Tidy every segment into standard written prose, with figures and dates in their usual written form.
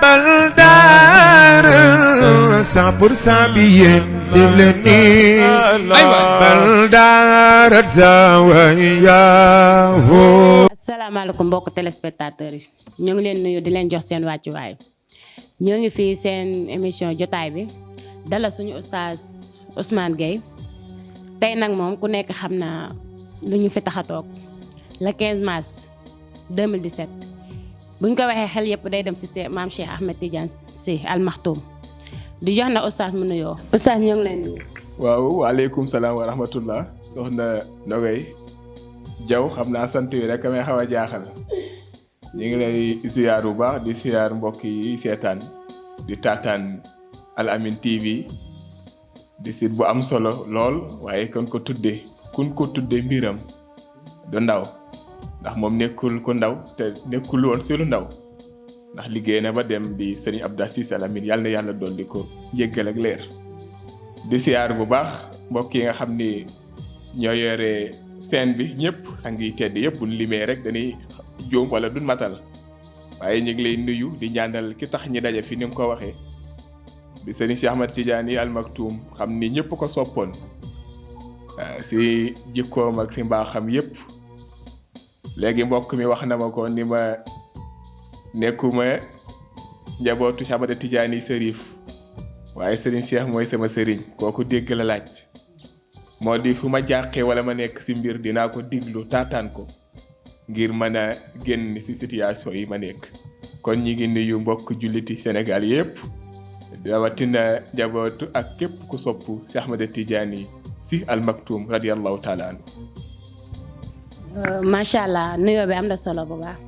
بلدار 100% بيين دلني بلدار زاوية. asalaamaaleykum mbokk téléspectateurs yi ñoo ngi leen nuyu di leen jox seen wàccuwaay ñoo ngi fii seen émission jotaay bi dala suñu oustaz Ousmane Gueye tey nag moom ku nekk xam na lu ñu fi tax a toog le 15 mars 2017 buñ ko waxee xel yëpp day dem si maam Cheikh Ahmed Tidiane Sy Al Maktoum di jox na oustaz mu nuyoo oustaz ñoo ngi leen nuyu. waaw waaleykum salaam wa rahmatullah soxna Nogay Jaw xam naa sant yi rek may xaw a jaaxal ñu ngi lay ziyaar bu baax di ziyaar mbokk yi seetaan di taataan Al Amine TV di site bu am solo lool waaye kun ko tuddee mbiram du ndaw ndax moom nekkul ku ndaw te nekkul woon si lu ndaw ndax liggéey na ba dem di Serigne Abdou Aziz Al Amine yàlla na yàlla doon di ko jéggal ak leer di ziyaar bu baax mbokk yi nga xam ni ñoo yore seen bi ñëpp sang yi tedd yëpp buñ limee rek dañuy jóom wala duñ matal waaye ñu ngi lay nuyu di ñaanal ki tax ñi daje fi ni nga ko waxee di Serigne Cheikh Ahmed Tidiane Al Maktoum xam ni ñëpp ko soppoon si jikkoom ak si mbaaxam yëpp léegi mbokk mi wax na ma ko ni ma nekkuma njabootu Cheikh Ahmed Tidiane Serif waaye Serigne Cheikh mooy sama Serigne kooku dégg la laaj moo di fu ma jàqee wala ma nekk si mbir dinaa ko diglu taataan ko ngir mën a génn si situation yi ma nekk kon ñi ngi nuyu mbokk julliti Sénégal yëpp rawatina njabootu ak képp ku sopp Cheikh Ahmed Tidiane Sy Al Maktoum radiyallahu taala anhu. macha allah nuyoo bi am na solo bu baax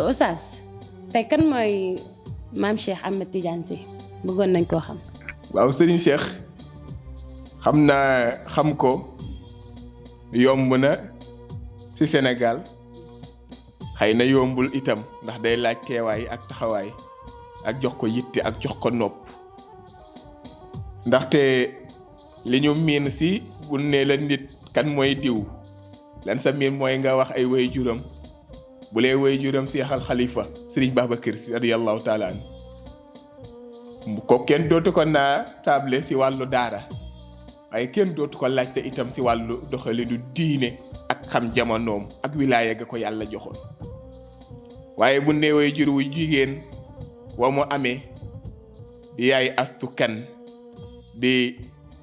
oustaz tey kan mooy maam Cheikh Ahmed Tidiane Sy bëggoon nañ koo xam. waaw Serigne Cheikh xam naa xam ko yomb na ci Sénégal xëy na yombul itam ndax day laaj teewaay ak taxawaay ak jox ko yitte ak jox ko nopp ndaxte li ñu miin si bu ne la nit kan mooy diw lan sa miin mooy nga wax ay waajuram bu lee waajuram Cheikh Al Khalifa Serigne Babacar Sy radiyallahu taala anhu ko kenn dootu ko naa table si wàllu daara waaye kenn dootu ko laajte itam si wàllu doxalinu diine ak xam jamonoom ak wilaaya ga ko yàlla joxoon waaye bu neewee jur wu jigéen wa mu amee di yaay astu kan di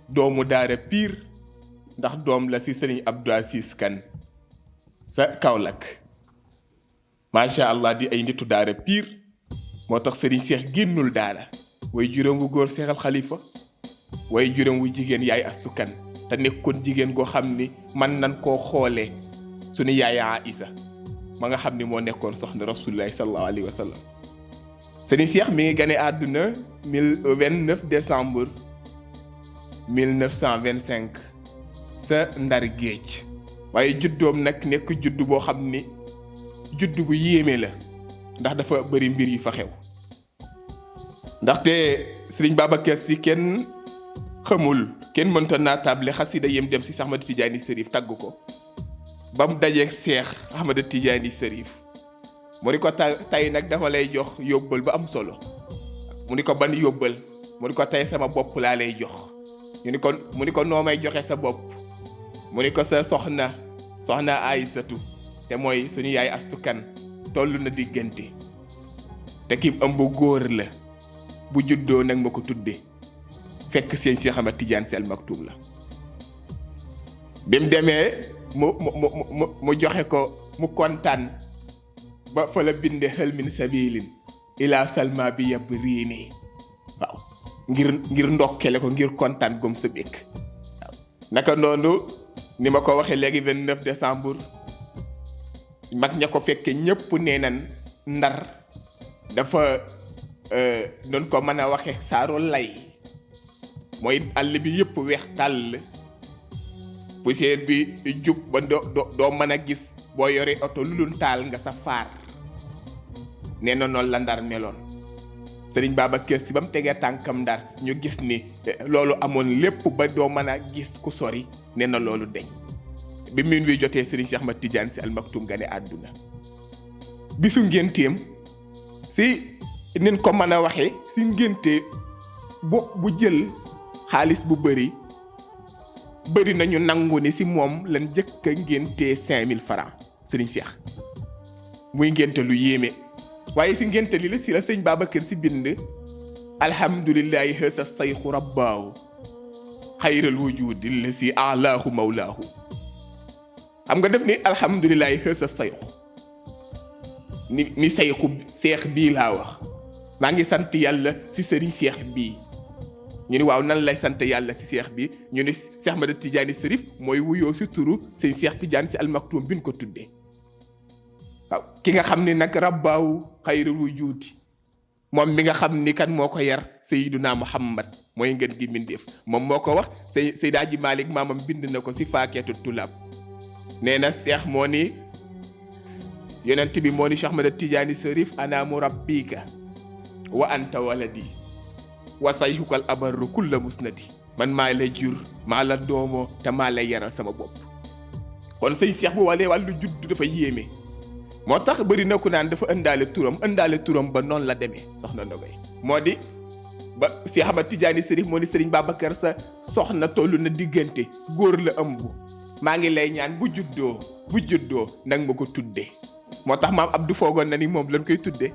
doomu daara piir ndax doom la si Serigne Abdou Aziz kan sa Kaolack macha allah di ay nitu daara piir moo tax Serigne Cheikh génnul daara way juróom wu góor Cheikh Al Khalifa way juróom wu jigéen yaay astu kan te nekkoon jigéen goo xam ni man nan koo xoolee suñu yaay Aïssa ma nga xam ni moo nekkoon soxna rasulullahi sallallahu alayhi wa sallam Serigne Cheikh mi ngi gane àdduna 29 décembre 1925 sa Ndar Géej waaye juddoom nag nekk juddu boo xam ni juddu bu yéeme la ndax dafa bëri mbir yu fa xew ndaxte Serigne Babacar Sy kenn xamul kenn mënta naa table xasida yem dem si Cheikh Ahmed Tidiane Serif tagg ko ba mu dajeeg Cheikh Ahmed Tidiane Serif mu ni ko tay nag dafa lay jox yóbbal ba am solo mu ni ko ban yóbbal mu ni ko tay sama bopp laa lay jox mu ni ko noo may joxe sa bopp mu ni ko sa soxna Aïssatou te mooy suñu yaay astu kan toll na diggante te ki ëmb góor la bu juddoo nag ma ko tudde fekk seen Cheikh Ahmed Tidiane Sy Al Maktoum la bi mu demee mu joxe ko mu kontaan ba fa la binde hal min sabilin ila salma bi yab riini waaw ngir ndokkele ko ngir kontaan gom sa békk waaw naka noonu ni ma ko waxee léegi 29 décembre mag ña ko fekke ñëpp nee nan Ndar dafa noonu ko mën a waxe saaru lay mooy àll bi yëpp weex tàll poussière bi jug ba doo mën a gis boo yore oto lu dul taal nga sa faar nee na noonu la Ndar meloon Serigne Babacar Sy ba mu tegee tànkam Ndar ñu gis ni loolu amoon lépp ba doo mën a gis ku sori nee na loolu deñ bi min wi jotee Serigne Cheikh Ahmed Tidiane Sy Al Maktoum gane àdduna bisu ngénteem si nin ko mën a waxee si ngénte bu jël xaalis bu bëri nañu nangu ni si moom lan njëkk a ngéntee 5000 francs sëriñ Cheikh muy ngénte lu yéeme waaye si ngénte li la si la sëñ Babacar si bind alhamdulillahi hasa sayxu rabbaahu xayral wujudi la si alaahu mawlaahu xam nga def ni alhamdulillahi hasa sayxu ni sayxu seex bii laa wax maa ngi sant yàlla si sëriñ Cheikh bii ñu ni waaw nan lay sant yàlla si seex bi ñu ni Cheikh Ahmada Tidiane Serif mooy wuyoo si turu sëñ Cheikh Tidiane si almaktum bi ñu ko tuddee waaw ki nga xam ni nag rabbaahu xayrul wujudi moom mi nga xam ni kan moo ko yar Seydina Muhammad mooy ngeen gi mindeef moom moo ko wax Seydi Hadji Malick maamam bind na ko si faakeetu tulaab nee na seex moo ni yonent bi moo ni Cheikh Ahmada Tidiane Serif ana murabbika wa anta waladi wa sayhukal abarru kulla musnati man maa la jur maa la doomoo te maa lay yaral sama bopp kon sëñ Cheikh bu walee wàllu judd dafa yéeme moo tax bëri na ku naan dafa ëndaale turam ba noonu la demee soxna Ndogay moo di ba Cheikh Ahmad Tidiane Serif moo ni Serigne Babacar sa soxna tollu na diggante góor la ëmb maa ngi lay ñaan bu juddoo nag ma ko tuddee moo tax maam Abdou foogoon na ni moom lañ koy tuddee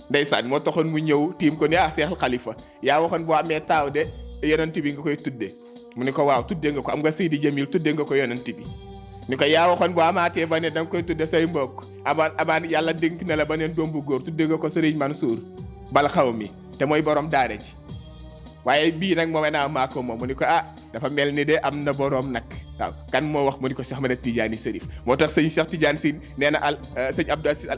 ndeysaan moo taxoon mu ñëw tiim ko ni Seexal Xalifa yaa waxoon boo amee taaw de yonent bi nga koy tuddee mu ni ko waaw tuddee nga ko am nga Seydi Jamil tuddee nga ko yonent bi ni ko yaa waxoon boo amaatee ba ne da nga koy tudde say mbokk abaan yàlla dénk na la ba neen doom bu góor tuddee nga ko Serigne Mansour bal xaw mi te mooy borom daara ji waaye bii nag moom naa maa ko moom mu ni ko dafa mel ni de am na borom nag waaw kan moo wax mu ni ko Cheikh Ahmada Tidiane Serif moo tax sëñ Cheikh Tidiane si nee na sëñ Abdou Aziz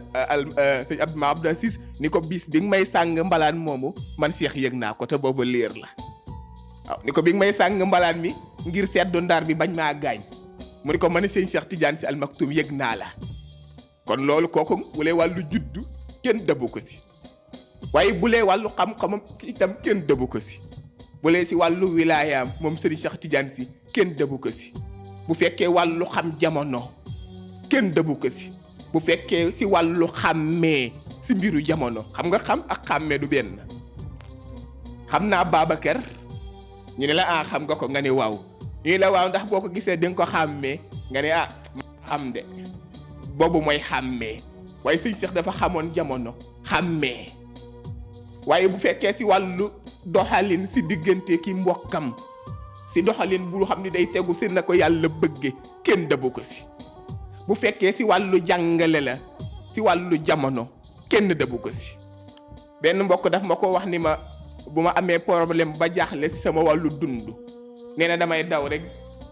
sëñ Abdou Aziz ni ko bis bi nga may sàng mbalaan moomu man Cheikh yëg naa ko te boobu leer la waaw ni ko bi nga may sàng mbalaan mi ngir seddu ndar bi bañ maa gaañ mu ni ko man sëñ Cheikh Tidiane si almaktum yëg naa la kon loolu kooku bu lee wàllu juddu kenn dëbu ko si waaye bu lee wàllu xam-xamam itam kenn dëbu ko si bu lee si wàllu wilaayaam moom Serigne Cheikh Tidiane si kenn dëbu ko si bu fekkee wàllu xam jamono kenn dëbu ko si bu fekkee si wàllu xàmmee si mbiru jamono xam nga xam ak xàmmee du benn xam naa Babacar ñu ne la xam nga ko nga ne waaw ñu ne la waaw ndax boo ko gisee di nga ko xàmmee nga ne am de boobu mooy xàmmee waaye sëñ Cheikh dafa xamoon jamono xàmmee waaye bu fekkee si wàllu doxalin si diggante ki mbokkam si doxalin bu xam ni day tegu si na ko yàlla bëgge kenn dëbu ko si bu fekkee si wàllu jàngale la si wàllu jamono kenn dëbu ko si benn mbokk daf ma ko wax ni ma bu ma amee problème ba jaaxle si sama wàllu dund nee na damay daw rek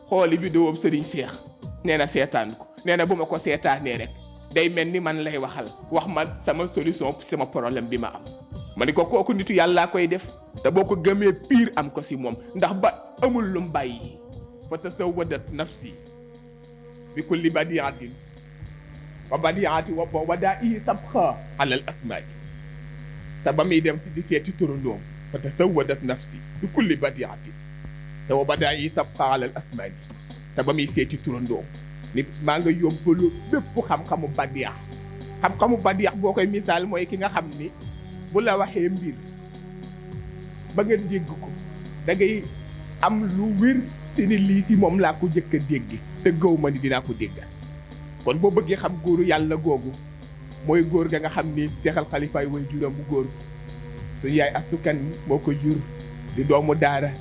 xooli vidéo Serigne Cheikh nee na seetaan ko nee na bu ma ko seetaanee rek day mel ni man lay waxal wax ma sama solution sama problème bi ma am ma ni ko kooku nitu yàllaa koy def te boo ko gëmee pire am ko si moom ndax ba amul lu mu bàyyi fa tasawwadat nafsi bi kulli badiatin wa badiati wa wadaa'i tabqa alal asmaai te ba muy dem si di seeti turandoom fa tasawwadat nafsi bi kulli badiatin te wa badaa'i tabqa alal asmaai te ba muy seeti turandoom nit maa nga yóbbalu bépp xam-xamu badiax xam-xamu badiax boo koy misaal mooy ki nga xam ni bu la waxee mbir ba nga dégg ko da ngay am lu wér te ni lii si moom laa ko jëkk a dégg te gëw ma ni dinaa ko déggal kon boo bëggee xam góoru yàlla googu mooy góor ga nga xam ni Seexal Xalifaay way juram bu góor suñu yaay asukan moo ko jur di doomu daara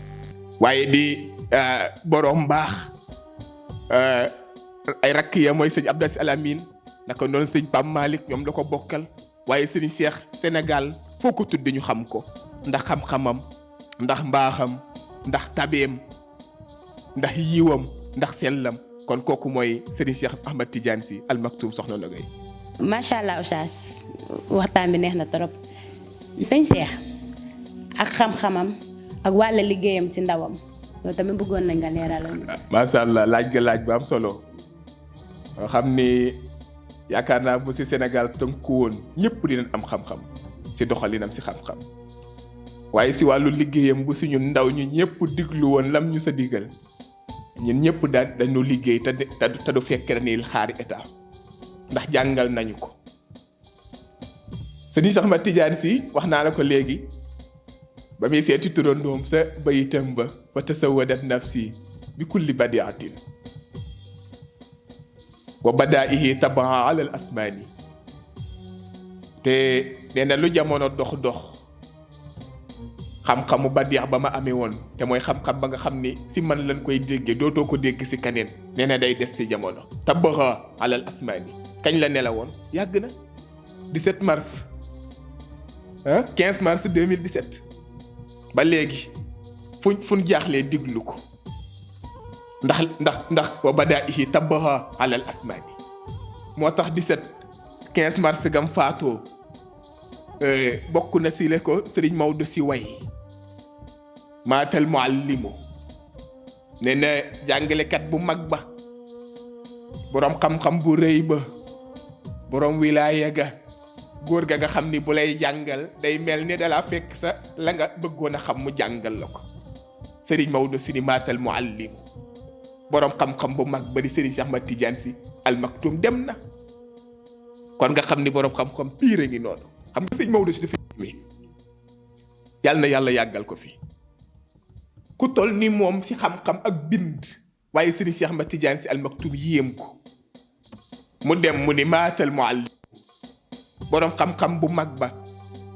waaye di borom mbaax ay rakk ya mooy sëñ Abdou Al Amin naka noonu sëñ Pam Malick ñoom la ko bokkal waaye sëñ Cheikh Sénégal foo ko tudd ñu xam ko ndax xam-xamam ndax mbaaxam ndax tabeem ndax yiwam ndax sellam kon kooku mooy Serigne Cheikh Ahmad Tidiane Sy Al Maktoum soxna Nogay. macha allah oustaz waxtaan bi neex na trop sëñ Cheikh ak xam-xamam ak wàlla liggéeyam si ndawam loolu tamit bëggoon nañ nga leeralal. macha allah laaj nga laaj bu am solo nga xam ni yaakaar naa bu si Sénégal tënku woon ñëpp dinañ am xam-xam si doxalinam si xam-xam waaye si wàllu liggéeyam bu si ñun ndaw ñu ñëpp diglu woon lam ñu sa digal ñun ñëpp dañu liggéey te du fekk ni xaari état ndax jàngal nañu ko sëriñ Cheikh Ahmad Tidiane Sy wax naa la ko léegi ba muy seeti turandoom sa bayitam ba fa tasawadat nafsi bi kulli badiatin wa badaihi tabaa ala al asmaani te nee na lu jamono dox xam-xamu badiax ba ma amee woon te mooy xam-xam ba nga xam ni si man lañ koy déggee dootoo ko dégg si kaneen nee na day des si jamono tabaa ala al asmaani kañ la nelawoon yàgg na 17 mars 15 mars 2017 ba léegi fuñ jaaxlee diglu ko ndax wa badaihi tabaa ala al asmaani moo tax 15 mars gam faatoo bokk na si le ko Sëriñ Maodo si way maatal muallimu nee na jàngalekat bu mag ba boroom xam-xam bu rëy ba boroom wilaaya ga góor ga nga xam ni bu lay jàngal day mel ni dalaa fekk sa la nga bëggoon a xam mu jàngal la ko Sëriñ Maodo si ni maatal muallimu boroom xam-xam bu mag ba di Sëriñ Cheikh Ahmad Tidiane Sy Al Maktoum dem na kon nga xam ni boroom xam-xam piire ngi noonu xam nga Sëriñ Maodo si dafa mi yàlla na yàlla yàggal ko fi ku toll ni moom si xam-xam ak bind waaye Sëriñ Cheikh Ahmad Tidiane Sy Al Maktoum yéem ko mu dem mu ni maatal muallim boroom xam-xam bu mag ba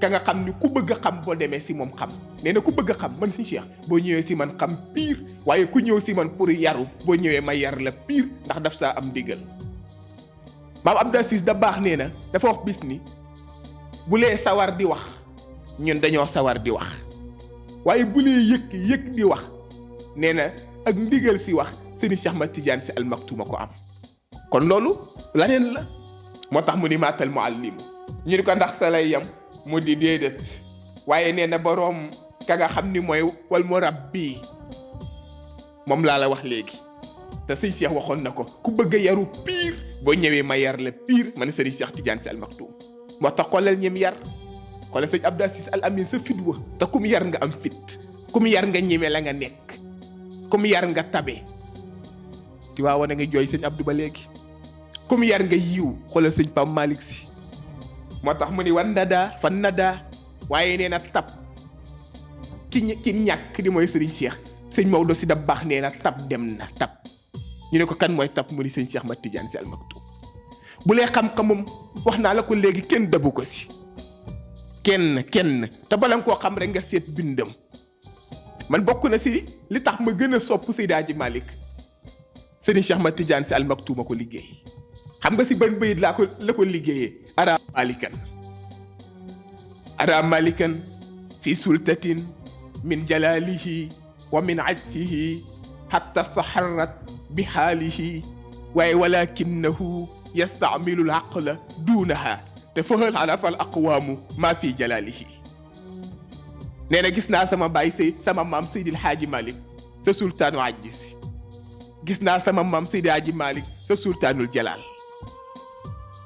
ka nga xam ni ku bëgg a xam boo demee si moom xam nee na ku bëgg a xam man si Cheikh boo ñëwee si man xam pire waaye ku ñëw si man pour yaru boo ñëwee ma yar la pire ndax daf saa am ndigal maam Abdou Aziz da baax nee na dafa wax bis ni bu lee sawar di wax ñun dañoo sawar di wax waaye bu lee yëg di wax nee na ak ndigal si wax Sëriñ Cheikh Ahmad Tidiane Sy Al Maktoum ko am kon loolu laneen la moo tax mu ni maatal muallimu ñu ni ko ndax sa lay yam mu di déedéet waaye nee na boroom ka nga xam ni mooy wal murabbi moom laa la wax léegi te sëñ Cheikh waxoon na ko ku bëgg a yaru pire boo ñëwee ma yar la pire man Sëriñ Cheikh Tidiane Sy Al Maktoum moo tax xoolal ñim yar xoolal sëñ Abdou Aziz Al Amin sa fit wa te kum yar nga am fit kum yar nga ñeme la nga nekk kum yar nga tabe ti waa wane nga jooy sëñ Abdou ba léegi kum yar nga yiw xoolal sëñ Pam Malick Sy moo tax mu ni wan nadaa fan nadaa waaye nee na tab ki ñàkk di mooy Sëriñ Cheikh sëñ Maodo si da baax nee na tab dem na tab ñu ne ko kan mooy tab mu ni sëñ Cheikh Ahmad Tidiane Sy Al Maktoum bu lee xam-xamam wax naa la ko léegi kenn dabu ko si kenn te bala nga koo xam rek nga seet bindam man bokk na si li tax ma gën a sopp Seydi Hadji Malick Sëriñ Cheikh Ahmad Tidiane Sy Al Maktoum ko liggéey xam nga si ban bayit la ko liggéeyee ara malikan fi sultatin min jalalihi wa min ajsihi hatta saharrat bi haalihi waaye walakinahu yastamilu l aqla duunaha te fahal arafa al aqwaamu maa fi jalalihi nee na gis naa sama baay sama maam Seydil Hadji Malick sa sultaanu ajjisi gis naa sama maam Seydi Hadji Malick sa sultaanul jalal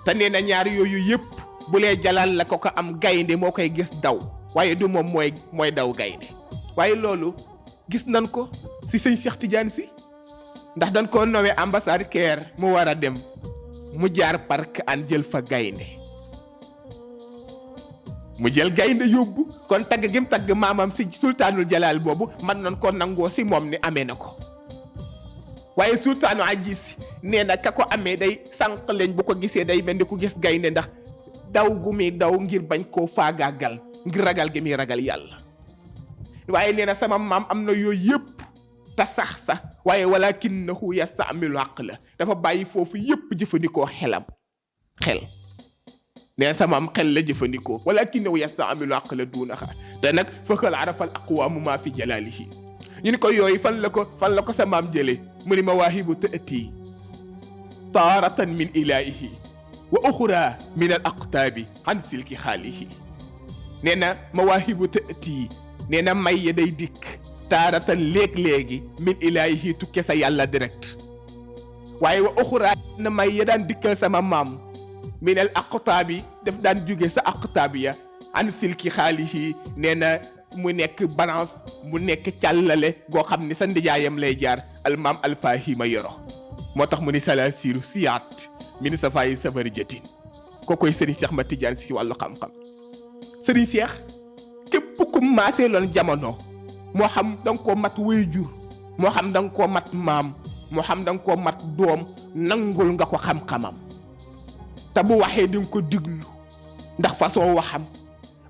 te nee na ñaar yooyu yëpp bu lee jalal la ko am gaynde moo koy gis daw waaye du moom mooy daw gaynde waaye loolu gis nan ko si sëñ Cheikh Tidiane Sy ndax dañ koo nommé ambassade Caire mu war a dem mu jaar parc an jël fa gaynde mu jël gaynde yóbbu kon tagg gim tagg maamam si sultaanul jalal boobu man nan ko nangoo si moom ni amee na ko waaye sultaanu ajis nee na ka ko amee day sànq leen bu ko gisee day mel ni ku gis gaynde ndax daw gu muy daw ngir bañ koo faagaagal ngir ragal gi muy ragal yàlla waaye nee na sama maam am na yooyu yëpp te sax waaye walakinahu yastamilu aqla dafa bàyyi foofu yëpp jëfandikoo xel nee na sama maam xel la jëfandikoo walakinahu yastamilu aqla duunaha te nag fakal arafal aqwaamu maa fi jalalihi ñu ni ko yooyu fan la ko sa maam jëlee mu ni mawaahibu ta'ti taaratan min ilaahihi wa uxra min al aqtaabi an silki xaalihi nee na mawaahibu ta'ti nee na may ya day dikk taaratan léeg-léegi min ilaahihi tukke sa yàlla direct waaye wa uxra na may ya daan dikkal sama maam min al aqtaabi daf daan jóge sa aqtaab ya an silki xaalihi nee na mu nekk balance mu nekk càllale goo xam ni sa ndijaayam lay jaar almaam alfahima yoro moo tax mu ni salasiru siyaat min safaayi safari jatin ko koy Sëriñ Cheikh Ahmad Tidiane Sy si wàllu xam-xam sëriñ Cheikh képp ku maasee loon jamono moo xam da nga koo mat waajur moo xam da nga koo mat maam moo xam da nga koo mat doom nangul nga ko xam-xamam te bu waxee di nga ko diglu ndax façon waxam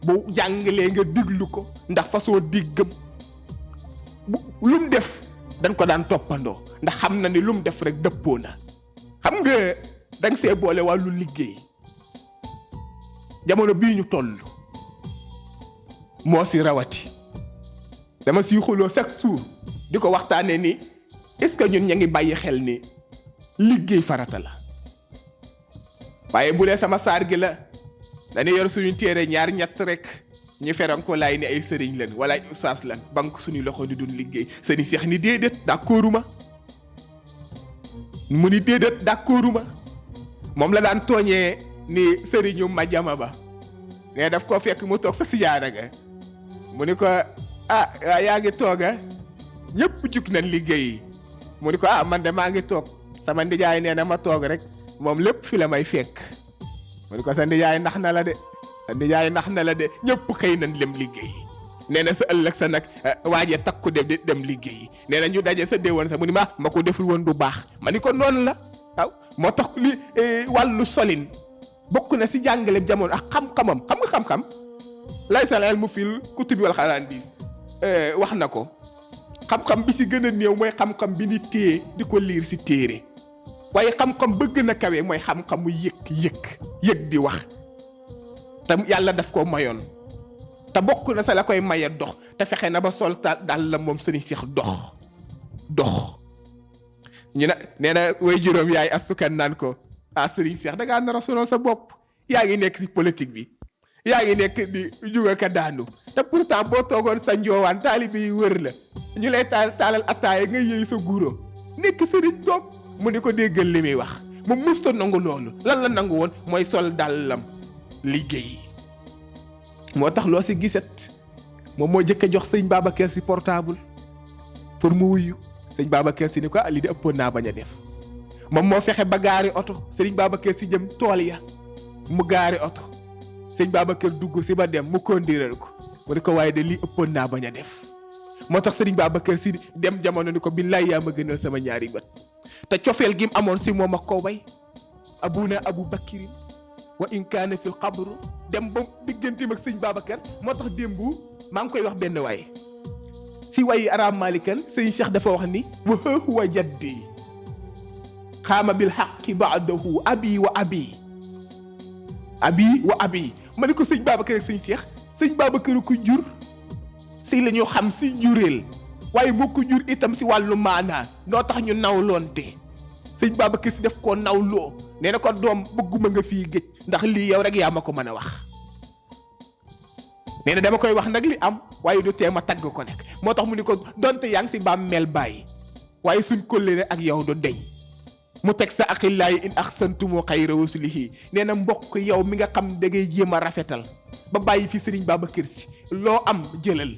bu jàngalee nga diglu ko ndax façon diggam bu lu mu def dañ ko daan toppandoo ndax xam na ni lu mu def rek dëppoo na xam nga danga see boole wàllu liggéey jamono bii ñu toll moo si rawati dama siy xuloo chaque jour di ko waxtaanee ni est-ce que ñun ña ngi bàyyi xel ni liggéey farata la waaye bu dee sama saar gi la dañuy yor suñu téere ñaar ñett rek ñu feran ko laay ni ay sëriñ lan wala ay ustaas lan banque suñu loxo ni duñ liggéey sëriñ Seex ni déedéet d'accorduma mu ni déedéet d'accorduma moom la daan tooñee ni sëriñu Madiama Ba ne daf koo fekk mu toog sa sijaada ga mu ni ko yaa ngi tooga ñëpp jug nañ liggéey mu ni ko man de maa ngi toog sama ndijaay nee na ma toog rek moom lépp fi la may fekk mu ni ko sa ndijaay nax na la de sa ndijaay nax na la de ñëpp xëy nañ dem liggéey nee na sa ëllëg sa nag waajee takku dem liggéey nee na ñu daje sa déwoon sa mu ni ma ko deful woon du baax ma ni ko noonu la waaw moo tax li wàllu solin bokk na si jàngale jamono ak xam-xamam xam nga xam-xam laysa al-ilmu fil kutubi wal xaraandis wax na ko xam-xam bi si gën a néew mooy xam-xam bi ni téye di ko liir si téere waaye xam-xam ba gën a kawe mooy xam-xamu yëg di wax te yàlla daf koo mayoon te bokk na sa la koy maye dox te fexe na ba sol daal la moom sëriñ Seex dox ñu ne nee na way juróom yaay asukan naan ko sëriñ Seex da ngaa nar a sonal sa bopp yaa ngi nekk si politique bi yaa ngi nekk di juga ka daanu te pourtant boo toogoon sa njoowaan taalibe yi wër la ñu lay taalal attaaya nga yëy sa guro nekk sëriñ toog mu ni ko déggal li muy wax mu musta nangu loolu lan la nangu woon mooy sol dàllam liggéey moo tax loo si giset moom moo jëkk a jox sëñ Babacar Si portable pour mu wuyu sëñ Babacar Si ni ko lii di ëppoon naa bañ a def moom moo fexe ba gaari oto sëñ Babacar Si jëm tool ya mu gaari oto sëñ Babacar dugg si ba dem mu kondiral ko mu ni ko waaye de lii ëppoon naa bañ a def moo tax sëriñ Babacar Si dem jamono ni ko billaay yaa ma gënal sama ñaari bët te cofeel gi mu amoon si moom ak ko bay abuna Abu Bakrin wa in kaana fil qabru dem ba digganteem ak sëñ Babacar moo tax démb maa ngi koy wax benn waay si wayi araam malikan sëñ Cheikh dafa wax ni wa huwa jaddi xaama bil haqqi ba'dahu abi wa abi ma ne ko sëñ Babacar ak sëñ Cheikh sëñ Babacar ko jur si la ñu xam si jureel waaye moo ko jur itam si wàllu maanaa noo tax ñu nawloonte sëñ Babacar Si def koo nawloo nee na ko doom bëgguma nga fii géej ndax lii yow rek yaa ma ko mën a wax nee na dama koy wax nag li am waaye du tee ma tagg ko nekk moo tax mu ni ko donte yaa ngi si bàmmeel bàyyi waaye suñ kóllëre ak yow du deñ mu teg sa aqillaay in ahsantumu xayra rusulihi nee na mbokk yow mi nga xam da ngay jéem a rafetal ba bàyyi fi sëriñ Babacar Si loo am jëlal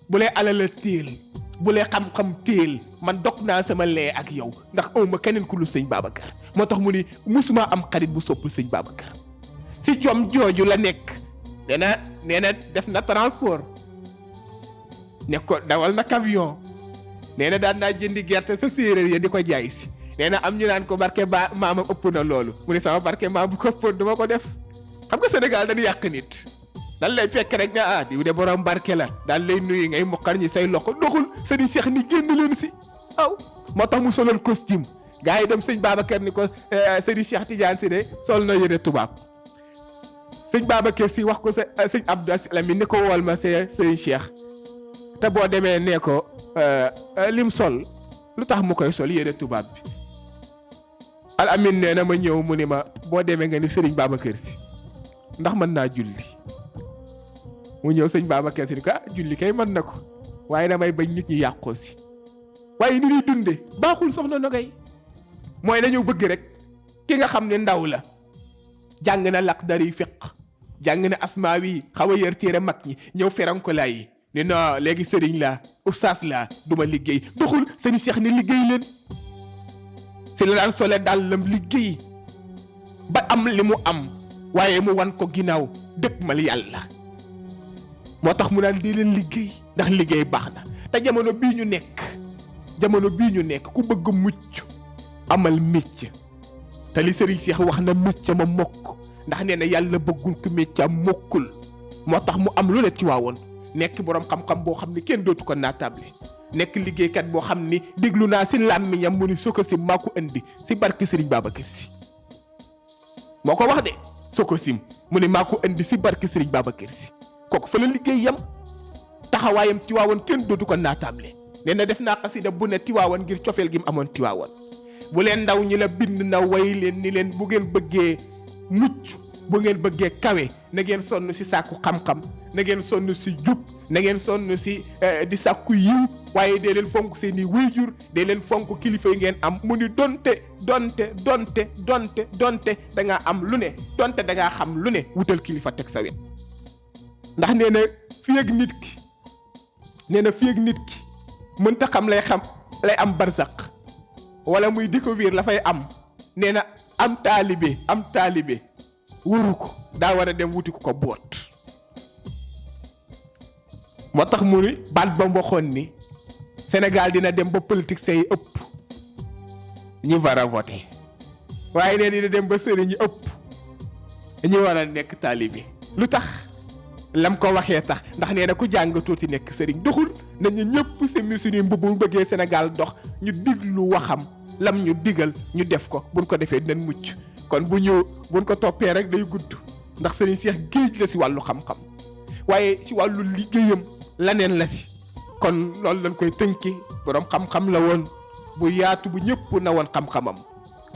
bu lee alala téel bu lee xam-xam téel man dog naa sama lee ak yow ndax awma keneen ku lu sëñ Babacar moo tax mu ni musuma am xarit bu soppul sëñ Babacar si jom jooju la nekk nee na def na transport ne ko dawal na camion nee na daan naa jëndi gerte sa séeréer ya di ko jaay si nee na am ñu naan ko barke ba maamam ëpp na loolu mu ne sama barke maam bu ko ëppoon duma ko def xam nga Sénégal dañu yàq nit dan lay fekk rek nga diw de borom barke la daal lay nuyu ngay mokkar ñi say loxo doxul sëriñ Seex ni génn leen si waaw moo tax mu soloon costume gars yi dem sëñ Babacar ni ko sëriñ Cheikh Tidiane Si de sol na yëre tubaab sëñ Babacar Si wax ko sëñ Abdou Lamine ni ko wool ma sëriñ Cheikh te boo demee nee ko lim sol lu tax mu koy sol yëre tubaab bi al amin nee na ma ñëw mu ni ma boo demee nga ni sëriñ Babacar Si ndax mën naa julli mu ñëw sëñ Babacar Si ni ko julli kay mën na ko waaye damay bañ nit ñi yàqoo si waaye ni ñuy dunde baaxul soxna Nogay mooy dañu bëgg rek ki nga xam ne ndaw la jàng na Laxdari fiq jàng na Asmaawi xaw a yër téere mag ñi ñëw ferankolaa yi ni non léegi sëriñ laa ustaas laa duma liggéey doxul sëñ Cheikh ni liggéey leen si la daan sole dàllam liggéey ba am li mu am waaye mu wan ko ginnaaw dëkk mal yàlla moo tax mu naan di leen liggéey ndax liggéey baax na te jamono bii ñu nekk ku bëgg mucc amal métier te li Serigne Cheikh wax na métier ma mokk ndax nee na yàlla bëggul ku métier am mokkul moo tax mu am lu ne ci waawoon nekk boroom xam-xam boo xam ni kenn dootu ko naatable nekk liggéeykat boo xam ni déglu naa si làmmiñam mu ni Sococim maa ko indi si barke Serigne Babacar Sy moo ko wax de Sococim mu ne maa ko indi si barke Serigne Babacar Sy kooku fa la liggéeyam taxawaayam Tiwaawan kenn dootu ko naatable nee na def naa xasida bu ne Tiwaawan ngir cofeel gi mu amoon Tiwaawan bu leen ndaw ñi la bind na way leen ni leen bu ngeen bëggee mucc bu ngeen bëggee kawe na ngeen sonn si sàkku xam-xam na ngeen sonn si jub na ngeen sonn si di sàkku yiw waaye dee leen fonk seen i wéyjur dee leen fonk kilifa yi ngeen am mu ni donte da ngaa am lu ne donte da ngaa xam lu ne wutal kilifa teg sa wet ndax nee na fii ak nit ki mënta xam lay am barzak wala muy découvrir la fay am nee na am taalibe wuru ko daa war a dem wuti ko boot moo tax mu ni baat ba waxoon ni Sénégal dina dem ba politique say ëpp ñi war a voté waaye nee dina dem ba sëriñ ñi ëpp ñi war a nekk taalibe lu tax lam ko waxee tax ndax nee na ku jàng tuuti nekk sëriñ doxul nañu ñëpp semi suñu mbubb bëggee Sénégal dox ñu diglu waxam lam ñu digal ñu def ko buñ ko defee dinañ mucc kon buñ ko toppee rek day gudd ndax Serigne Cheikh géej la si wàllu xam-xam waaye si wàllu liggéeyam laneen la si kon loolu lañ koy tënki borom xam-xam la woon bu yaatu bu ñëpp na woon xam-xamam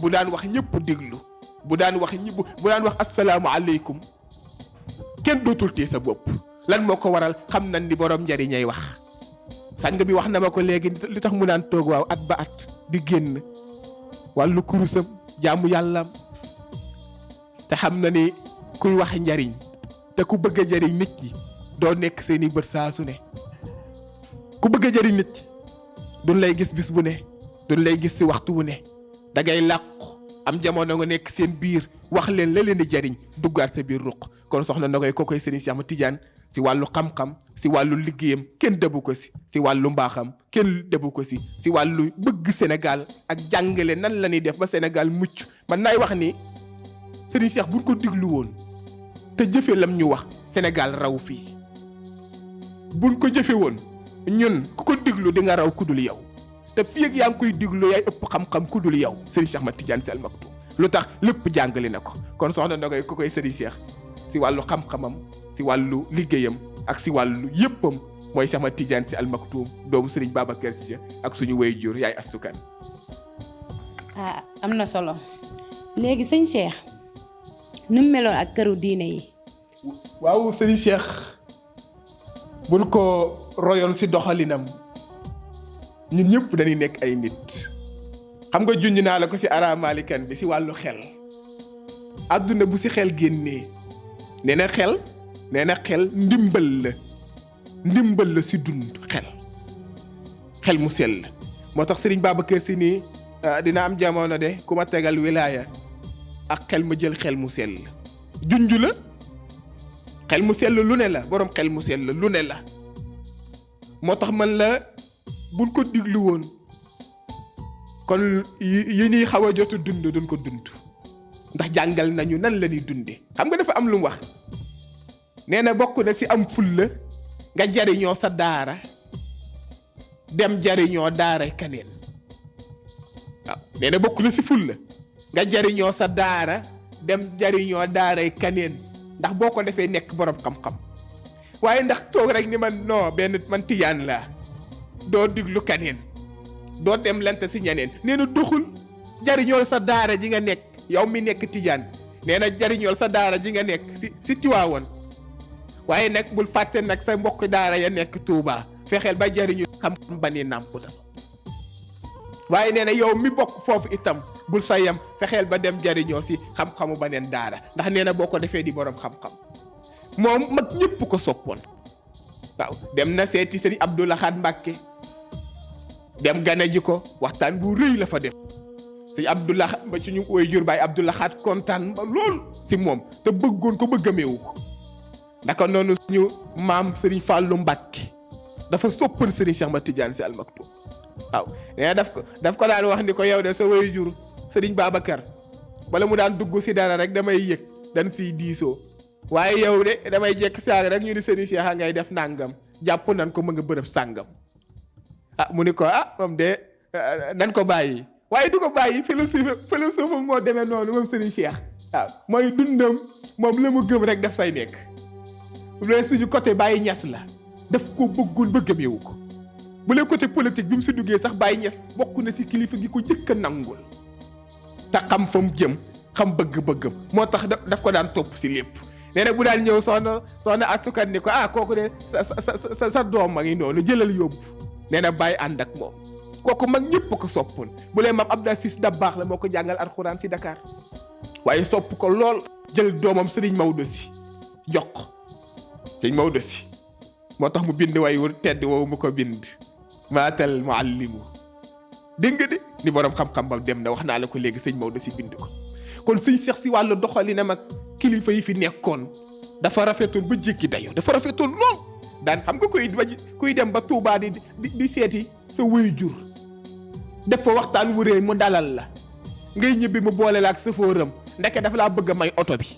bu daan wax ñëpp diglu bu daan wax assalaamu aleykum kenn dootul tee sa bopp lan moo ko waral xam nañ ni borom njariñay wax sang bi wax na ma ko léegi li tax mu naan toog waaw at ba at di génn wàllu kurusam jaamu yàllaam te xam na ni kuy wax njariñ te ku bëgg a jariñ nit ñi doo nekk seeni bët saa su ne ku bëgg a jariñ nit ñi duñ lay gis bis bu ne duñ lay gis si waxtu wu ne dangay làqu am jamono nga nekk seen biir wax leen la leen di jariñ duggaat sa biir ruq kon soxna Nogaye kookoy Serigne Cheikh Ahmed Tidiane si wàllu xam-xam si wàllu liggéeyam kenn dëbu ko si wàllu mbaaxam kenn dëbu ko si wàllu bëgg Sénégal ak jàngale nan la ñuy def ba Sénégal mucc man naay wax ni Serigne Cheikh buñ ko diglu woon te jëfe lam ñu wax Sénégal raw fii buñ ko jëfe woon ñun ku ko diglu di nga raw ku dul yow te fii ak yaa ngi koy diglu yaay ëpp xam-xam ku dul yow Serigne Cheikh Ahmed Tidiane Sy Al Maktoum lu tax lépp jàngale na ko kon soxna Nogaye ku koy Serigne Cheikh si wàllu xam-xamam si wàllu liggéeyam ak si wàllu yëppam mooy Cheikh Ahmed Tidiane Sy Al Maktoum doomu Serigne Babacar Sy ak suñu waajur yaay astukan am na solo léegi sëñ Cheikh nu mu meloon ak këru diine yi. waaw Serigne Cheikh buñ ko royoon si doxalinam ñun ñëpp dañuy nekk ay nit xam nga junj naa la ko si aramalikan bi si wàllu xel àdduna bu si xel génnee nee na xel ndimbal la si dund xel mu sell moo tax Serigne Babacar Sy nii dina am jamono de ku ma tegal wilaaya ak xel ma jël xel mu sell junj la xel mu sell lu ne la borom xel mu sell lu ne la moo tax man la buñ ko diglu woon kon yi ñuy xaw a jotu dund duñ ko dund ndax jàngal nañu nan la ñuy dunde xam nga dafa am lu mu wax nee na bokk na si am fulla nga jariñoo sa daara dem jariñoo daara kaneen waaw nee na bokk na si fulla nga jariñoo sa daara dem jariñoo daaray kaneen ndax boo ko defee nekk borom xam-xam waaye ndax toog rek ni man man tijaan laa doo diglu kaneen doo dem lante si ñeneen nee na doxul jariñool sa daara ji nga nekk yow mi nekk tijaan nee na jariñool sa daara ji nga nekk si Tiwaawoon waaye nag bul fàtte nag sa mbokk daara ya nekk Touba fexeel ba jariñu xam-xam ba ni nàmputal waaye nee na yow mi bokk foofu itam bul sa yem fexeel ba dem jariñoo si xam-xamu baneen daara ndax nee na boo ko defee di borom xam-xam moom mag ñëpp ko soppoon waaw dem na seeti Serigne Abdou Lahad Mbacké dem gane ji ko waxtaan bu rëy la fa def Serigne Abdou Lahad ba suñu waajur baay Abdou Lahad kontaan ba lool si moom te bëggoon ko bëggameewu ko naka noonu suñu maam Serigne Fallou Mbacké dafa soppoon Serigne Cheikh Ahmad Tidiane Sy Al Maktoum waaw nee daf ko daan wax ni ko yow de sa waajur Serigne Babacar bala mu daan dugg si dara rek damay yëg dan siy diisoo waaye yow de damay jekk saag rek ñu ni Serigne Cheikh ngay def nangam jàpp nan ko mu nga bërëb sàngam mu ni ko moom de nan ko bàyyi waaye du ko bàyyi philosophe moo demee noonu moom Serigne Cheikh waaw mooy dundam moom la mu gëm rek daf say nekk bu lee suñu côté Baye Niass la daf ko bëggoon ba gëmeewu ko bu lee côté politique bi mu si duggee sax Baye Niass bokk na si kilifa gi ko jëkk a nangul te xam fa mu jëm xam bëgg-bëggam moo tax daf ko daan topp si lépp nee na bu daan ñëw soxna asukat ni ko kooku de sa doom a ngi noonu jëlal yóbbu nee na Baye ànd ak moom kooku mag ñëpp ko soppoon bu lee maam Abdou Aziz Dabakh la moo ko jàngal alxuraan si Dakar waaye sopp ko lool jël doomam Serigne Maodo Sy jox ko Serigne Maodo Sy moo tax mu bind way wu tedd woowu mu ko bind maatal muallimu dégg nga de ni borom xam-xam ba dem na wax naa la ko léegi Serigne Maodo Sy bind ko kon Serigne Cheikh si wàllu doxalinam ak kilifa yi fi nekkoon dafa rafetoon ba jékki dayo dafa rafetoon lool daan xam nga kuy dem ba Touba di seeti sa waajur def fa waxtaan wu rëy mu dalal la ngay ñibbi mu boole la ak safooram ndeke dafa laa bëgg a may oto bi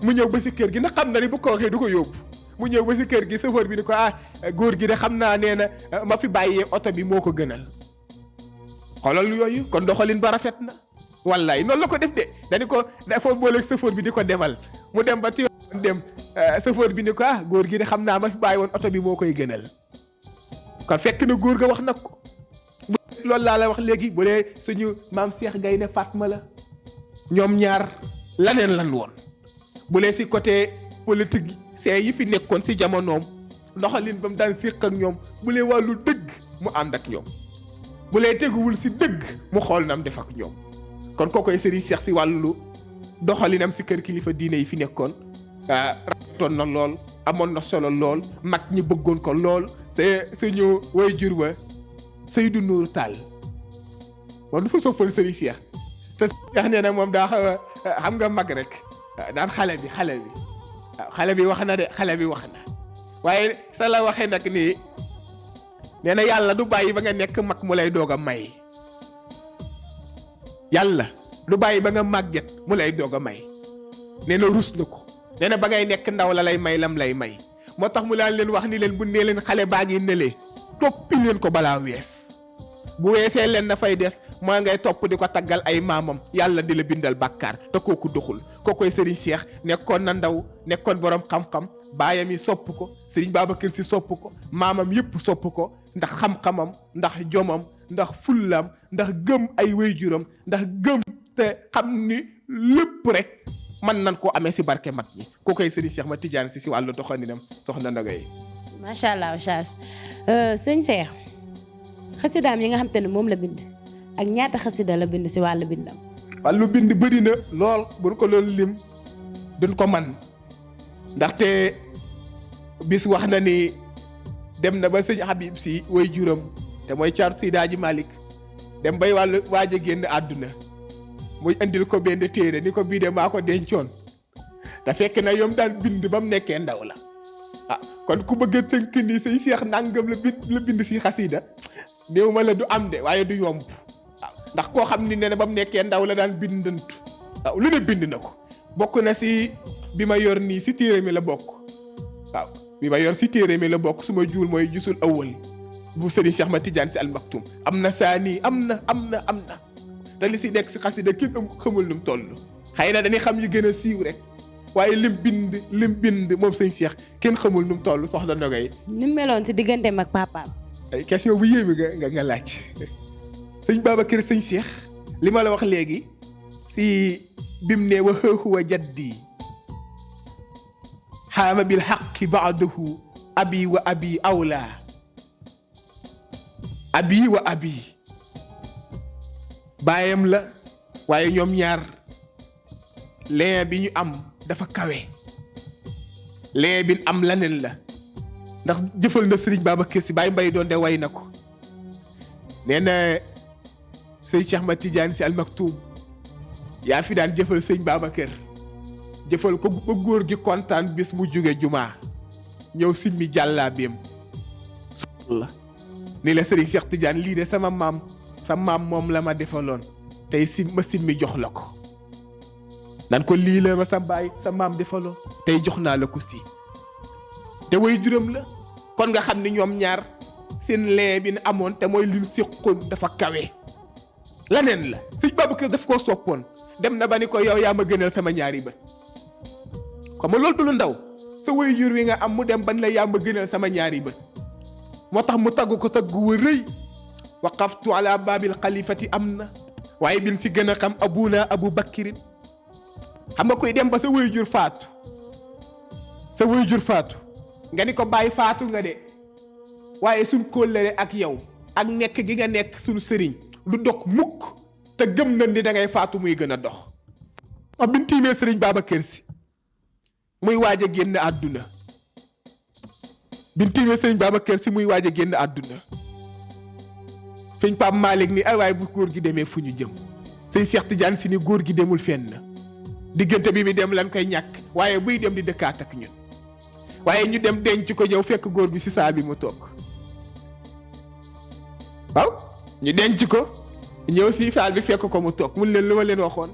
mu ñëw ba si kër gi ndax xam na ni bu ko waxee du ko yóbbu mu ñëw ba si kër gi safoor bi ni ko góor gi de xam naa nee na ma fi bàyyee oto bi moo ko gënal xoolal yooyu kon doxalin ba rafet na wallaay noonu la ko def de dañu ko dafa boole ak safoor bi di ko demal mu dem ba dem safoor bi ni ko góor gi de xam naa ma fi bàyyi woon oto bi moo koy gënal kon fekk na góor ga wax nag ko loolu laa la wax léegi bu dee suñu maam Cheikh Gaynde Fatma la ñoom ñaar laneen lan woon bu lee si côté politique yi fi nekkoon si jamonoom doxalin ba mu daan séq ak ñoom bu lee wàllu dëgg mu ànd ak ñoom bu lee teguwul si dëgg mu xool nam def ak ñoom kon kookoy Serigne Cheikh si wàllu doxalinam si kër kilifa diine yi fi nekkoon rafetoon na lool amoon na solo lool mag ñi bëggoon ko lool c'est suñu waajur wa Seydou Nourou Tall moom dafa soppoon Serigne Cheikh te Cheikh nee na moom daa xaw a xam nga mag rek daan xale bi wax na de xale bi wax na waaye sa la waxee nag nii nee na yàlla du bàyyi ba nga nekk mag mu lay doog a may yàlla du bàyyi ba nga màgget mu lay doog a may nee na rus na ko nee na ba ngay nekk ndaw la lay may lam lay may moo tax mu laan leen wax ni leen bu nee leen xale baa ngi nelee toppi leen ko balaa wees bu weesee leen na fay des mooy ngay topp di ko taggal ay maamam yàlla di la bindal bàkkaar te kooku doxul kookoy Serigne Cheikh nekkoon na ndaw nekkoon borom xam-xam baayam yi sopp ko Serigne Babacar Sy sopp ko maamam yëpp sopp ko ndax xam-xamam ndax jomam ndax fullaam ndax gëm ay waajuram ndax gëm te xam ni lépp rek man nan koo amee si barke mag ñi kookoy Serigne Cheikh ma Tidiane si wàllu doxalinam soxna Ndogo yi. macha allah Oustaz sëñ Cheikh xasidaam yi nga xam te ne moom la bind ak ñaata xasida la bind si wàllu bindam. wàllu bind bëri na lool bu ko loolu lim duñ ko man ndaxte bis wax na ni dem na ba sëñ Habib Sy way juram te mooy caatu Seydi Hadji Malick dem bay wàllu waaj a génn àdduna muy indil ko benn téere ni ko bii de maa ko dencoon te fekk na yom daan bind ba mu nekkee ndaw la kon ku bëgg a tënk ni say Cheikh nangam la bind si xasida néew ma la du am de waaye du yomb ndax koo xam ni ne na ba mu nekkee ndaw la daan bindantu lu ne bind na ko bokk na si bi ma yor nii si téere mi la bokk bi ma yor si téere mi la bokk su ma juul mooy jusul awwal bu Serigne Cheikh ma Tidiane Sy Al Maktoum am na saani am na te li si nekk si xasida kenn xamul nu mu toll xëy na dañuy xam yu gën a siiw rek waaye lim bind moom sëñ Cheikh kenn xamul nu mu toll soxna Ndogo yi. ni mu meloon si digganteem ak papaam. ay question bu yéeme nga laaj sëñ Babacar sëñ Cheikh li ma la wax léegi si bim ne wa huwa jaddi xaama bil xaqi baadahu abi wa abi awla abi wa abi baayam la waaye ñoom ñaar lien bi ñu am dafa kawe lien bi am laneen la ndax jëfal na Serigne Babacar Sy Baye Mbaye doon de way na ko nee na sëñ Cheikh ma Tidiane Sy Al Maktoum yaa fi daan jëfal sëñ Babacar jëfal ko ba góor gi kontaan bis mu jóge jumaa ñëw simmi jàllaabeem la ni la Serigne Cheikh Tidiane lii de sama maam moom la ma defaloon tey ma simmi jox la ko nan ko lii la ma sa maam defaloon tey jox naa la ko si te way juróom la kon nga xam ni ñoom ñaar seen lee bi ne amoon te mooy liñ séqoon dafa kawe laneen la sëñ Babacar daf koo soppoon dem na ba ni ko yow yaa ma gënal sama ñaari bët comme loolu du lu ndaw sa way jur wi nga am mu dem ban la yaa ma gënal sama ñaari bët moo tax mu tagg ko tagg wa rëy waqaftu ala babil xalifati am na waaye bin si gën a xam abuna abu bakkirin xam nga koy dem ba sa way jur faatu nga ni ko bàyyi faatu nga de waaye suñ kóllëre ak yow ak nekk gi nga nekk suñu sëriñ du dog mukk te gëm nañ ni da ngay faatu muy gën a dox wax bi ñu tiimee sëriñ Babacar Si muy waaj a génn àdduna muy waaj a génn àdduna fiñ Pape Malick ni ay waay bu góor gi demee fu ñu jëm sëñ Cheikh Tidiane Si ni góor gi demul fenn diggante bi mi dem lan koy ñàkk waaye buy dem di dëkkaat ak ñun waaye ñu dem denc ko ñëw fekk góor gi ci saa bi mu toog waaw ñu denc ko ñëw ci saal bi fekk ko mu toog mun leen lu ma leen waxoon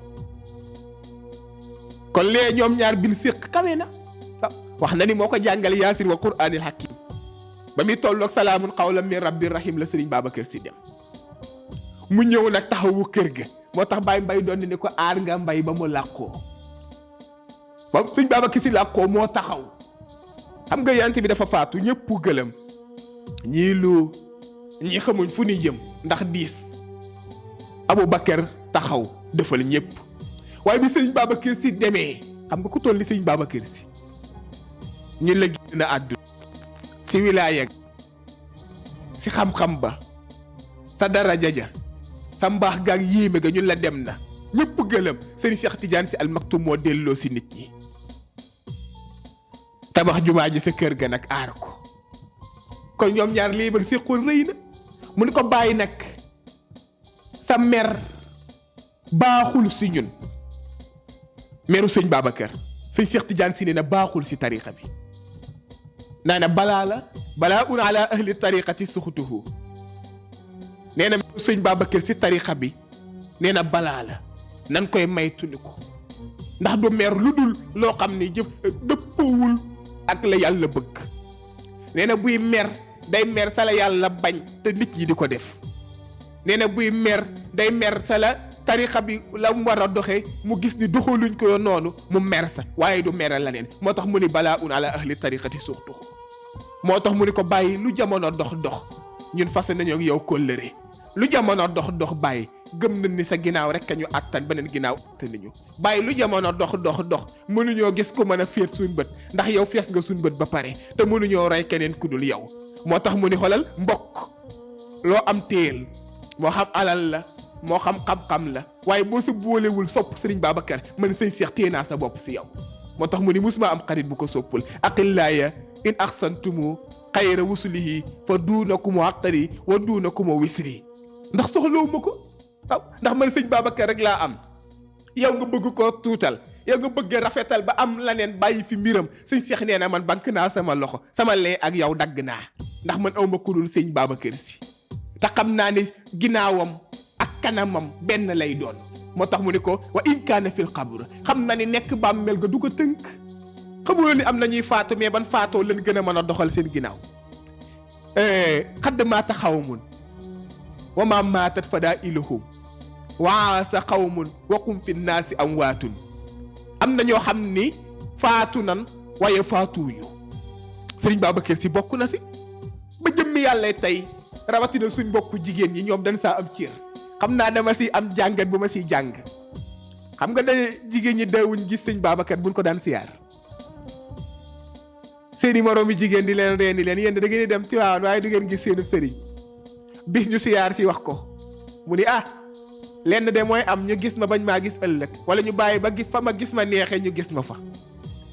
kon lee ñoom ñaar bin séq kawe na wax na ni moo ko jàngal yaasin wa quraanil hakim ba muy tolloog salaamun qawlan min rabbir rahim la Serigne Babacar Si dem mu ñëw nag taxawu kër ga moo tax Baye Mbaye doon ni ko aar nga mbay ba mu làqoo ba Serigne Babacar Si làqoo moo taxaw xam nga yant bi dafa faatu ñëpp gëlëm ñii xamuñ fu ni jëm ndax diis Aboubacar taxaw defal ñëpp waaye bi Serigne Babacar Si demee xam nga ku toll ni Serigne Babacar Si ñu la génn àdduna si wilaaya si xam-xam ba sa daraja ja sa mbaax gaag yéeme ga ñun la dem na ñëpp gëlëm Serigne Cheikh Tidiane Si Al Maktoum moo delloo si nit ñi tabax jumaa ji sa kër ga nag aar ko kon ñoom ñaar lii ban séqoon rëy na mu ni ko bàyyi nag sa mer baaxul si ñun meru sëñ Babacar sëñ Cheikh Tidiane Si ne na baaxul si tariqa bi naa na balaa un ala ahli tariqati suxutuhu nee na meru sëñ Babacar si tariqa bi nee na balaa la nan koy maytundi ko ndax du mer lu dul loo xam ne jëf dëppawul ak la yàlla bëgg nee na buy mer day mer sa la yàlla bañ te nit ñi di ko def nee na buy mer day mer sa la tarixa bi la mu war a doxee mu gis ni doxaluñ ko noonu mu mer sa waaye du mere la neen moo tax mu ni balaa un ala ahli tariqati suxtuhu moo tax mu ni ko bàyyi lu jamono dox ñun fas nañoo ak yow kóllëre lu jamono dox bàyyi gëm nañ ni sa ginnaaw rek ka ñu àttan beneen ginnaaw àttan nañu bàyyi lu jamono dox mënuñoo gis ko mën a féet suñ bët ndax yow fees nga suñ bët ba pare te mënuñoo rey keneen ku dul yow moo tax mu ni xoolal mbokk loo am téel moo xam alal la moo xam xam-xam la waaye boo sa boolewul sopp Serigne Babacar man sëñ Cheikh téye naa sa bopp si yow moo tax mu ni musuma am xarit bu ko soppul aqillaaya in axsantumu xayra wusulihi fa duunakumu aqari wa duunakumu wisri ndax soxlawu ma ko waaw ndax man sëñ Babacar rek laa am yow nga bëgg koo tuutal yow nga bëgg rafetal ba am laneen bàyyi fi mbiram sëñ Cheikh nee na man bank naa sama loxo sama lee ak yow dagg naa ndax man aw ma ku dul sëñ Babacar Si te xam naa ne ginnaawam ak kanamam benn lay doon moo tax mu ni ko wa in kaana fil qabr xam na ni nekk bàmmeel ga du ko tënk xamuloo ni am na ñuy faatu mais ban faatoo leen gën a mën a doxal seen ginnaaw xadd maata xawmun wa ma maatat fadailuhum waasa xawmun waqum fi naasi amwaatun am na ñoo xam ni faatu nan waaye faatuwuñu Serigne Babacar Si bokk na si ba jëmmi yàlla tey rawatina suñ bokku jigéen ñi ñoom dañ saa am cër xam naa dama si am jàngat bu ma siy jàng xam nga da jigéen ñi daawuñ gis sëñ Babacar buñ ko daan siyaar seeni moroomi jigéen di leen reeni leen yéen da ngeen di dem Tiwaawan waaye du ngeen gis seenu sëriñ bis ñu siyaar si wax ko mu ni lenn de mooy am ñu gis ma bañ maa gis ëllëg wala ñu bàyyi ba fa ma gis ma neexee ñu gis ma fa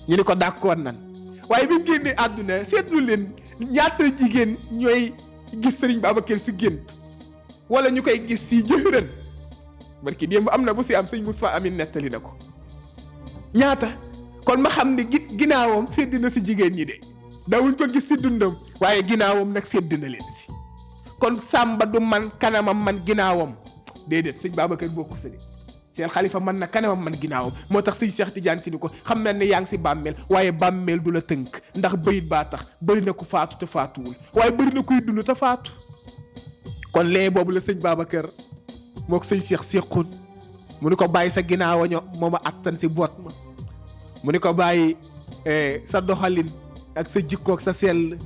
ñu ni ko d'accord nan waaye bi mu génnee àdduna seetlu leen ñaata jigéen ñooy gis Serigne Babacar Si gént wala ñu koy gis si jëhëran barki démb am na bu si am sëñ Moustapha Amin nettali na ko ñaata kon ma xam ni ginnaawam sédd na si jigéen ñi de dawuñ ko gis si dundam waaye ginnaawam nag sédd na leen si kon Samba du man kanamam man ginnaawam déedéet sëñ Babacar bokku sa de Cheikh Khalifa man na kanamam man ginnaawam moo tax sëñ Cheikh Tidiane si ni ko xam na ne yaa ngi si bàmmeel waaye bàmmeel du la tënk ndax bayit baa tax bëri na ku faatu te faatuwul waaye bëri na kuy dund te faatu kon lee boobu la sëñ Babacar moo ko sëñ Cheikh séqoon mu ni ko bàyyi sa ginnaawaño moo ma attan si boot ma mu ni ko bàyyi sa doxalin ak sa jikkoog sa sell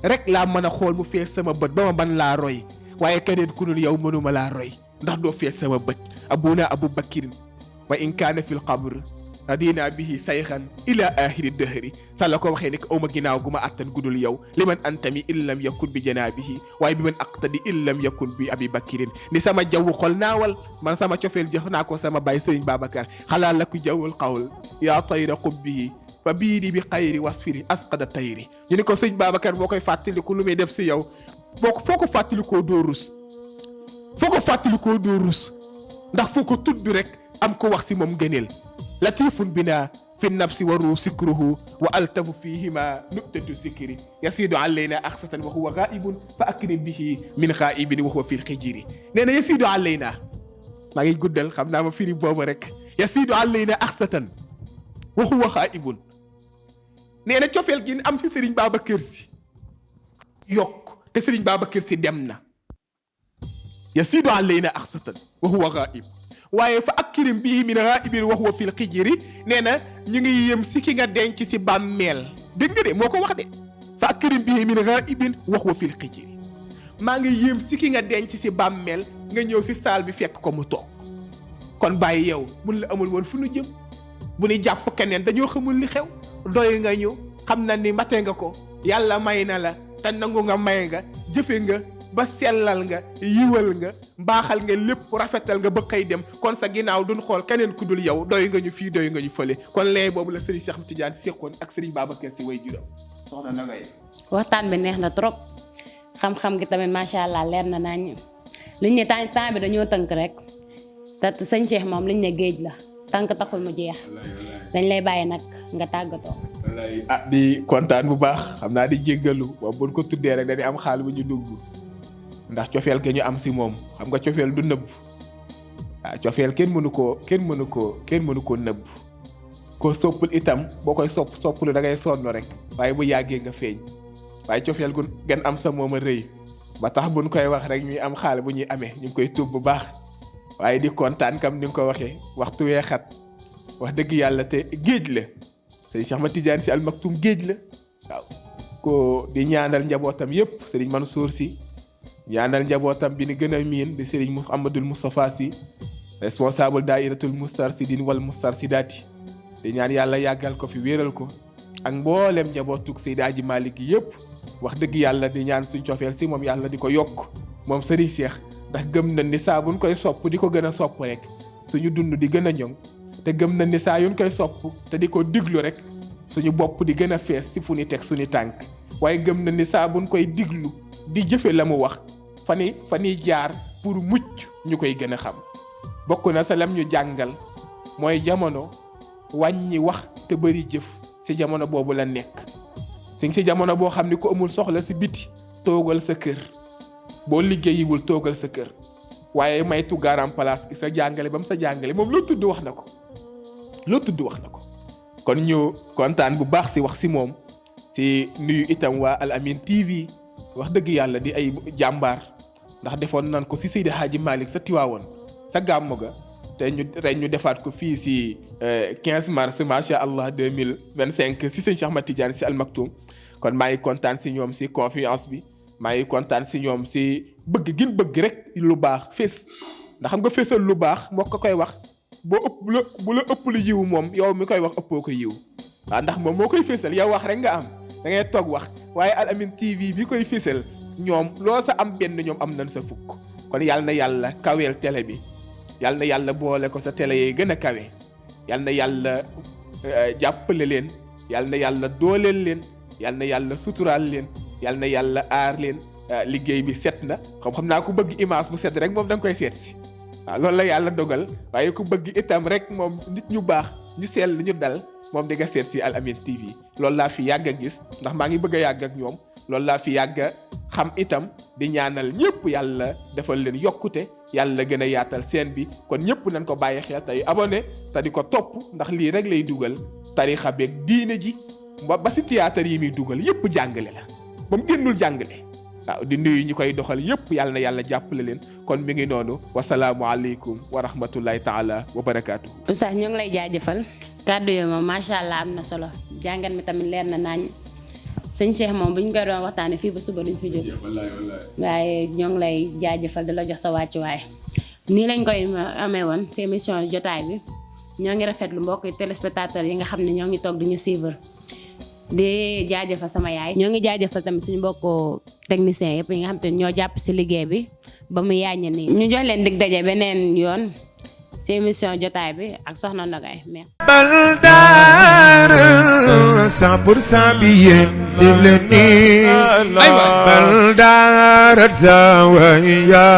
rek laa mën a xool mu fees sama bët ba ma ban laa roy waaye keneen ku dul yow mënuma laa roy ndax doo fees sama bët abuna Abu Bakrin wa in kaana fil qabr radina bihi sayxan ila axiri dëhëri sa la ko waxee ni ko awma ginnaaw gu ma attan gudul yow li man antami in lam yakun bi janaabihi waaye bi man aqtadi in lam yakun bi Abi Bakrin ni sama jaww xol naawal man sama cofeel jox naa ko sama baay Sëriñ Babacar xalaa la ku jawwul qawl yaa tayra qubbihi fa biiri bi xayri wasfiri asqada tayri ñu ni ko sëñ Babacar boo koy fàttaliku lu muy def si yow foo ko fàttalikoo doo rus ndax foo ko tudd rek am ko wax si moom gëneel latifun bina fi nafsi waru sikruhu wa altafu fihima nuktatu sikri yasidu alayna axsatan wa huwa gaibun fa akrim bihi min xaibin wa huwa fil xijiri nee na yasidu alayna maa ngi guddal xam naa ma firi boobu rek yasidu alayna axsatan wa huwa xaibun nee na cofeel gi am si Serigne Babacar Sy yokk te Serigne Babacar Sy dem na yasidu alayna axsatan wa huwa gaib waaye fa akrim bii min ghaibin wa huwa fil xijiri nee na ñu ngi yëm si ki nga denc si bàmmeel dégg nga de moo ko wax de fa akrim bii min ghaibin wa huwa fil xijiri maa ngi yëm si ki nga denc si bàmmeel nga ñëw si saal bi fekk ko mu toog kon bàyyi yow mun la amul woon fu nu jëm bu ni jàpp keneen dañoo xamul li xew doy nga ñu xam na ni mate nga ko yàlla may na la te nangu nga may nga jëfe nga ba sellal nga yiwal nga mbaaxal nga lépp rafetal nga ba xëy dem kon sa ginnaaw duñ xool keneen ku dul yow doy nga ñu fii doy nga ñu fële kon lee boobu la Serigne Cheikh Tidiane séqoon ak Serigne Babacar Sy way juram soxna na ngay waxtaan bi neex na trop xam-xam gi tamit macha allah leer na nañ liñ ne temps bi dañoo tënk rek te sëñ Cheikh moom liñ ne géej la tànk taxul mu jeex dañ lay bàyyi nag nga tàggatoo. di kontaan bu baax xam naa di jéggalu boobu buñ ko tuddee rek dañuy am xaal bu ñu dugg ndax cofeel ke ñu am si moom xam nga cofeel du nëbb cofeel kenn mënu koo nëbb ko soppul itam boo koy soppulu da ngay sonn rek waaye bu yàggee nga feeñ waaye cofeel gu gën am sa moom a rëy ba tax buñ koy wax rek ñuy am xaal bu ñuy amee ñu ngi koy tuub bu baax waaye di kontaan kam ni nga ko waxee waxtu weexat wax dëgg yàlla te géej la sëriñ Cheikh Ahmed Tidiane Sy Al Maktoum géej la waaw ko di ñaanal njabootam yépp sëriñ Mansour Sy ñaanal njabootam bi ni gën a miin di sëriñ Mouhamadul Moustapha Sy responsable dairatul Moustarchidine wal Moustarchidaty di ñaan yàlla yàggal ko fi wéeral ko ak mboolem njabootug Seydi Hadji Malick yépp wax dëgg yàlla di ñaan suñ cofeel si moom yàlla di ko yokk moom sëriñ Cheikh ndax gëm na ni saa buñ koy sopp di ko gën a sopp rek suñu dund di gën a ñoŋ te gëm na ni saa yuñ koy sopp te di ko diglu rek suñu bopp di gën a fees si fu ñu teg suñu tànk waaye gëm na ni saa buñ koy diglu di jëfe la mu wax fani jaar pour mucc ñu koy gën a xam bokk na sa lam ñu jàngal mooy jamono wàññi wax te bëri jëf si jamono boobu la nekk si jamono boo xam ni ku amul soxla si biti toogal sa kër boo liggéeyiwul toogal sa kër waaye maytu garam place sa jàngale ba mu sa jàngale moom loo tudd wax na ko kon ñu kontaan bu baax si wax si moom si nuyu itam waa Al Amine TV wax dëgg yàlla di ay jàmbaar ndax defoon nan ko si Seydi Hadji Malick sa Tiwaawoon sa gàmmu ga te ñu defaat ko fii si 15 mars macha allah 2025 si sëñ Cheikh Ahmed Tidiane Sy Al Maktoum kon maa ngi kontaan si ñoom si confiance bi maa ngi kontaan si ñoom si bëgg gin bëgg rek lu baax fés ndax xam nga fésal lu baax moo ko koy wax boo ëpp bu la ëpp lu yiw moom yow mi koy wax ëppoo ko yiw waaw ndax moom moo koy fésal yow wax rek nga am da ngay toog wax waaye Al Amine TV bi koy fésal ñoom loo sa am benn ñoom am nañ sa fukk kon yàlla na yàlla kaweel télé bi yàlla na yàlla boole ko sa télé yi gën a kawe yàlla na yàlla jàppale leen yàlla na yàlla dooleel leen yàlla na yàlla suturaal leen yàlla na yàlla aar leen liggéey bi set na xam naa ku bëgg image bu set rek moom da nga koy seet si waaw loolu la yàlla dogal waaye ku bëgg itam rek moom nit ñu baax ñu sell ñu dal moom di nga seet si Al Amine TV loolu laa fi yàgg a gis ndax maa ngi bëgg a yàgg ak ñoom loolu laa fi yàgg a xam itam di ñaanal ñëpp yàlla defal leen yokkute yàlla gën a yaatal seen bi kon ñëpp nañ ko bàyyi xel tey abonné te di ko topp ndax lii rek lay dugal tarixa beeg diine ji ba si théâtre yi muy dugal yëpp jàngale la ba mu génnul jàngale waaw di nuyu ñi koy doxal yëpp yàlla na yàlla jàppale leen kon mi ngi noonu wasalaamualeykum wa rahmatullahi taala wa barakaatu. Oustaz ñu ngi lay jaajëfal kàddu yi moom macha allah am na solo jàngat mi tamit leer na naañ sëñ Cheikh moom bu ñu koy doon waxtaanee fii ba suba duñ fi jóg waaye ñoo ngi lay jaajëfal di la jox sa wàccuwaay nii lañ koy amee woon ci émission jotaay bi ñoo ngi rafetlu mbokk téléspectateurs yi nga xam ne ñoo ngi toog di ñu suivre di jaajëfal sama yaay. ñoo ngi jaajëfal tamit suñu mbokku techniciens yëpp yi nga xam te ñoo jàpp si liggéey bi ba mu yaaññe nii. ñu jox leen dig daje beneen yoon ci émission jotaay bi ak Soxna Nogay merci. Baldar 100% bi yéen def leen nii Baldar Zawiya